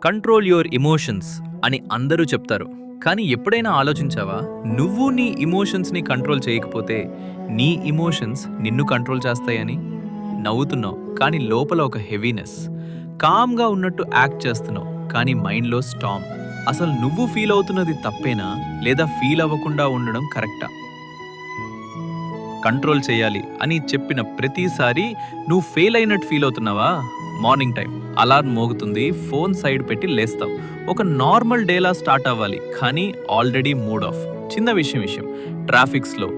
Control your emotions అని అందరూ చెప్తారు. కానీ ఎప్పుడైనా ఆలోచించావా? నువ్వు నీ ఎమోషన్స్ని కంట్రోల్ చేయకపోతే నీ ఎమోషన్స్ నిన్ను కంట్రోల్ చేస్తాయని? నవ్వుతున్నావు కానీ లోపల ఒక హెవీనెస్. కామ్గా ఉన్నట్టు యాక్ట్ చేస్తున్నావు కానీ మైండ్లో స్టామ్. అసలు నువ్వు ఫీల్ అవుతున్నది తప్పేనా లేదా ఫీల్ అవ్వకుండా ఉండడం కరెక్టా? కంట్రోల్ చేయాలి అని చెప్పిన ప్రతిసారి నువ్వు ఫెయిల్ అయినట్టు ఫీల్ అవుతున్నావా? మార్నింగ్ టైం అలారం మోగుతుంది, ఫోన్ సైడ్ పెట్టి లేస్తావు. ఒక నార్మల్ డేలా స్టార్ట్ అవ్వాలి కానీ ఆల్రెడీ మూడ్ ఆఫ్. చిన్న విషయం ట్రాఫిక్ స్లో,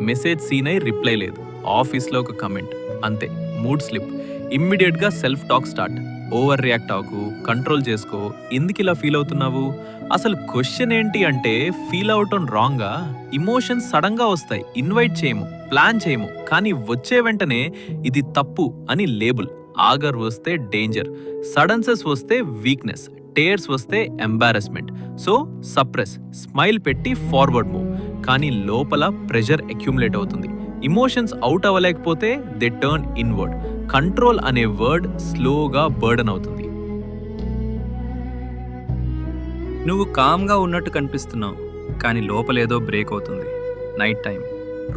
మెసేజ్ సీన్ అయి రిప్లై లేదు, ఆఫీస్లో ఒక కమెంట్, అంతే మూడ్ స్లిప్. ఇమ్మీడియట్గా self talk start. Over react అవ్వకు, కంట్రోల్ చేసుకో. ఎందుకు ఇలా ఫీల్ అవుతున్నావు? అసలు క్వశ్చన్ ఏంటి అంటే ఫీల్ అవటం రాంగా? ఇమోషన్స్ సడన్గా వస్తాయి, ఇన్వైట్ చేయము, ప్లాన్ చేయము, కానీ వచ్చే వెంటనే ఇది తప్పు అని లేబుల్. ఆగర్ వస్తే డేంజర్, సడన్సెస్ వస్తే వీక్నెస్, టేర్స్ వస్తే ఎంబారస్మెంట్. సో సప్రెస్, స్మైల్ పెట్టి ఫార్వర్డ్ మూవ్. కానీ లోపల ప్రెషర్ అక్యుములేట్ అవుతుంది. ఇమోషన్స్ అవుట్ అవ్వలేకపోతే దే టర్న్ ఇన్వర్డ్. కంట్రోల్ అనే వర్డ్ స్లోగా బర్డన్ అవుతుంది. నువ్వు కామ్గా ఉన్నట్టు కనిపిస్తున్నావు కానీ లోపలేదో బ్రేక్ అవుతుంది. Night time,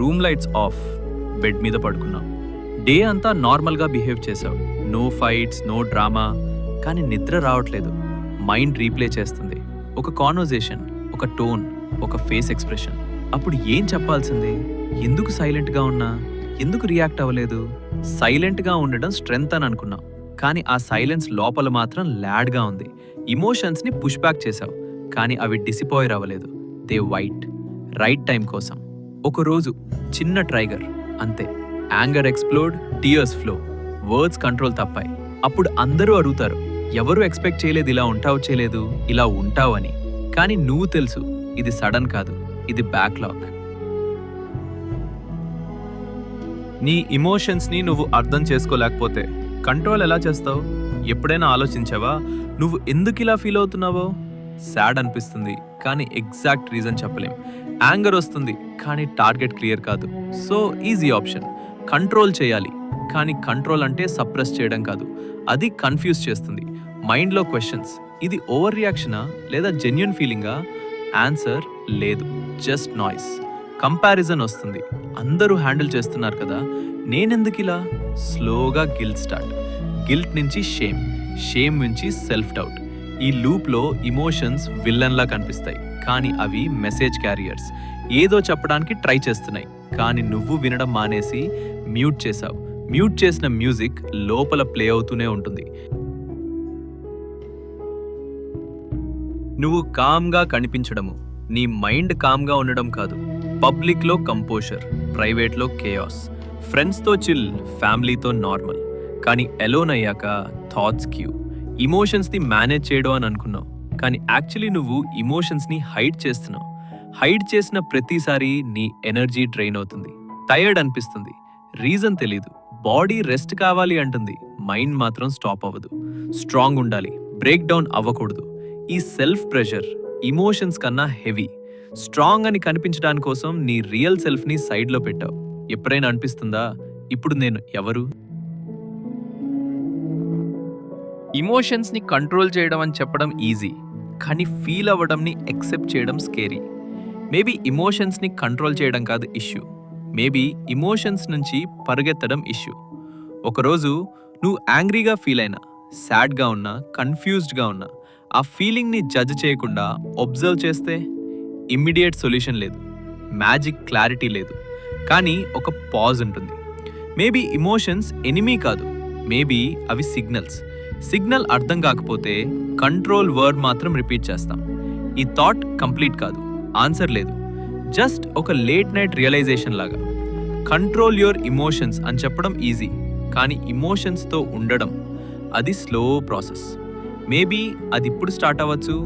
room lights off, bed మీద పడుకున్నావు. డే అంతా నార్మల్గా బిహేవ్ చేసావు, నో ఫైట్స్, నో డ్రామా. కానీ నిద్ర రావట్లేదు. మైండ్ రీప్లే చేస్తుంది ఒక కాన్వర్జేషన్, ఒక టోన్, ఒక ఫేస్ ఎక్స్ప్రెషన్. అప్పుడు ఏం చెప్పాల్సింది? ఎందుకు సైలెంట్గా ఉన్నా? ఎందుకు రియాక్ట్ అవ్వలేదు? సైలెంట్గా ఉండడం స్ట్రెంగ్త్ అని అనుకున్నావు కానీ ఆ సైలెన్స్ లోపల మాత్రం ల్యాడ్గా ఉంది. ఇమోషన్స్ని పుష్ బ్యాక్ చేశావు కానీ అవి డిసిపాయిర్ అవ్వలేదు. They white. రైట్ టైం కోసం ఒకరోజు చిన్న ట్రైగర్, అంతే. Anger explode, tears flow, words control తప్పాయి. అప్పుడు అందరూ అడుగుతారు, ఎవరు ఎక్స్పెక్ట్ చేయలేదు ఇలా ఉంటావు అని. కానీ నువ్వు తెలుసు ఇది సడన్ కాదు, ఇది బ్యాక్లాగ్. నీ ఇమోషన్స్ని నువ్వు అర్థం చేసుకోలేకపోతే కంట్రోల్ ఎలా చేస్తావు? ఎప్పుడైనా ఆలోచించావా నువ్వు ఎందుకు ఇలా ఫీల్ అవుతున్నావో? సాడ్ అనిపిస్తుంది కానీ ఎగ్జాక్ట్ రీజన్ చెప్పలేం. యాంగర్ వస్తుంది కానీ టార్గెట్ క్లియర్ కాదు. సో ఈజీ ఆప్షన్, కంట్రోల్ చేయాలి. కానీ కంట్రోల్ అంటే సప్రెస్ చేయడం కాదు, అది కన్ఫ్యూజ్ చేస్తుంది. మైండ్లో క్వశ్చన్స్, ఇది ఓవర్ రియాక్షనా లేదా జెన్యున్ ఫీలింగా? ఆన్సర్ లేదు, జస్ట్ నాయిస్. కంపారిజన్ వస్తుంది, అందరూ హ్యాండిల్ చేస్తున్నారు కదా, నేనెందుకు ఇలా? స్లోగా గిల్ట్ స్టార్ట్. గిల్ట్ నుంచి షేమ్, షేమ్ నుంచి సెల్ఫ్ డౌట్. ఈ లూప్లో ఇమోషన్స్ విల్లన్లా కనిపిస్తాయి కానీ అవి మెసేజ్ క్యారియర్స్. ఏదో చెప్పడానికి ట్రై చేస్తున్నాయి కానీ నువ్వు వినడం మానేసి మ్యూట్ చేసావు. మ్యూట్ చేసిన మ్యూజిక్ లోపల ప్లే అవుతూనే ఉంటుంది. నువ్వు కామ్గా కనిపించడము, నీ మైండ్ కామ్గా ఉండడం కాదు. పబ్లిక్లో కంపోజర్, ప్రైవేట్లో కేయాస్. ఫ్రెండ్స్తో చిల్, ఫ్యామిలీతో నార్మల్. కానీ ఎలోన్ అయ్యాక థాట్స్ క్యూ. ఇమోషన్స్ని మేనేజ్ చేయడం అని అనుకున్నావు కానీ యాక్చువల్లీ నువ్వు ఇమోషన్స్ని హైడ్ చేస్తున్నావు. హైడ్ చేసిన ప్రతిసారి నీ ఎనర్జీ డ్రైన్ అవుతుంది, టైర్డ్ అనిపిస్తుంది, రీజన్ తెలీదు. బాడీ రెస్ట్ కావాలి అంటుంది, మైండ్ మాత్రం స్టాప్ అవ్వదు. స్ట్రాంగ్ ఉండాలి, బ్రేక్ డౌన్ అవ్వకూడదు. ఈ సెల్ఫ్ ప్రెషర్ ఇమోషన్స్ కన్నా హెవీ. స్ట్రాంగ్ అని కనిపించడానికి కోసం నీ రియల్ సెల్ఫ్ని సైడ్లో పెట్టావు. ఎప్పుడైనా అనిపిస్తుందా ఇప్పుడు నేను ఎవరు? ఇమోషన్స్ని కంట్రోల్ చేయడం అని చెప్పడం ఈజీ కానీ ఫీల్ అవ్వడంని యాక్సెప్ట్ చేయడం స్కేరీ. మేబీ ఇమోషన్స్ని కంట్రోల్ చేయడం కాదు ఇష్యూ, మేబీ ఇమోషన్స్ నుంచి పరిగెత్తడం ఇష్యూ. ఒకరోజు నువ్వు యాంగ్రీగా ఫీల్ అయినా, సాడ్గా ఉన్నా, కన్ఫ్యూజ్డ్గా ఉన్నా, ఆ ఫీలింగ్ని జడ్జ్ చేయకుండా ఒబ్జర్వ్ చేస్తే ఇమ్మీడియట్ సొల్యూషన్ లేదు, మ్యాజిక్ క్లారిటీ లేదు, కానీ ఒక పాజ్ ఉంటుంది. మేబీ ఇమోషన్స్ ఎనిమీ కాదు, మేబీ అవి సిగ్నల్స్. సిగ్నల్ అర్థం కాకపోతే కంట్రోల్ వర్డ్ మాత్రం రిపీట్ చేస్తాం. ఈ థాట్ కంప్లీట్ కాదు, ఆన్సర్ లేదు, జస్ట్ ఒక లేట్ నైట్ రియలైజేషన్ లాగా. కంట్రోల్ యువర్ ఇమోషన్స్ అని చెప్పడం ఈజీ కానీ ఇమోషన్స్తో ఉండడం అది స్లో ప్రాసెస్. మేబీ అది ఇప్పుడు స్టార్ట్ అవ్వచ్చు,